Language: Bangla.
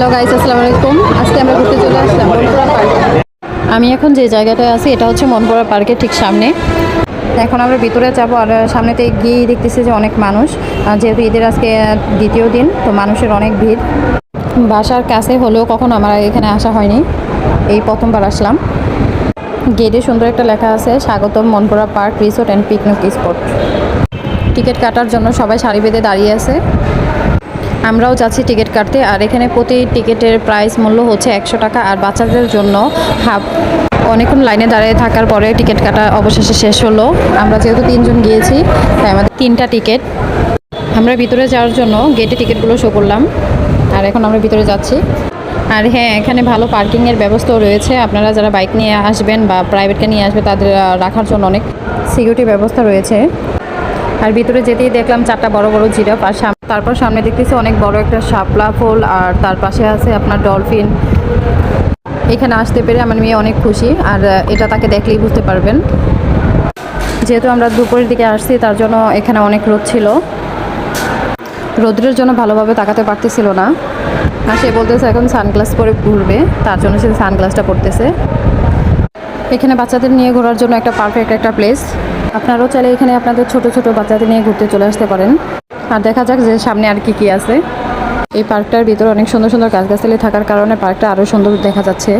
হ্যালো গাইস, আসসালামু আলাইকুম। আজকে আমরা ঘুরতে চলে আসলাম মনপুরা পার্কে। আমি এখন যে জায়গাটায় আছি এটা হচ্ছে মনপুরা পার্কের ঠিক সামনে। এখন আমরা ভিতরে যাবো আর সামনেতে গিয়ে দেখতেছি যে অনেক মানুষ, যেহেতু ঈদের আজকে দ্বিতীয় দিন, তো মানুষের অনেক ভিড়। বাসার কাছে হলেও কখনো আমার এখানে আসা হয়নি, এই প্রথমবার আসলাম। গেটে সুন্দর একটা লেখা আছে, স্বাগতম Monpura park resort and picnic spot. Ticket কাটার জন্য সবাই সারি বেঁধে দাঁড়িয়ে আছে। আমরাও যাচ্ছি টিকিট কাটতে। আর এখানে প্রতি টিকিটের প্রাইস মূল্য হচ্ছে 100 টাকা, আর বাচ্চাদের জন্য হাফ। অনেকক্ষণ লাইনে দাঁড়িয়ে থাকার পরে টিকিট কাটা অবশেষে শেষ হলো। আমরা যেহেতু 3 জন গিয়েছি তাই আমাদের 3টা টিকিট। আমরা ভিতরে যাওয়ার জন্য গেটে টিকিটগুলো শো করলাম, আর এখন আমরা ভিতরে যাচ্ছি। আর হ্যাঁ, এখানে ভালো পার্কিংয়ের ব্যবস্থাও রয়েছে। আপনারা যারা বাইক নিয়ে আসবেন বা প্রাইভেটকে নিয়ে আসবে তাদের রাখার জন্য অনেক সিকিউরিটি ব্যবস্থা রয়েছে। আর ভিতরে যেতেই দেখলাম 4টা বড় বড় জিরাফ, আর তারপর সামনে দেখতেছি অনেক বড় একটা শাপলা ফুল, আর তার পাশে আছে আপনার ডলফিন। এখানে আসতে পেরে আমার মেয়ে অনেক খুশি, আর এটা তাকে দেখলেই বুঝতে পারবেন। যেহেতু আমরা দুপুরের দিকে আসছি তার জন্য এখানে অনেক রোদ ছিল, রোদ্রের জন্য ভালোভাবে তাকাতে পারতেছিল না। আর সে বলতেছে এখন সানগ্লাস পরে ঘুরবে, তার জন্য সে সানগ্লাসটা পরতেছে। এখানে বাচ্চাদের নিয়ে ঘোরার জন্য একটা পারফেক্ট একটা প্লেস। আপনারাও চাইলে এখানে আপনাদের ছোট ছোট বাচ্চাদের নিয়ে ঘুরতে চলে আসতে পারেন। আর দেখা যাক যে সামনে আর কি আছে। এই পার্কটার ভিতরে অনেক সুন্দর সুন্দর গাছগাছালি থাকার কারণে পার্কটা আরও সুন্দর দেখা যাচ্ছে।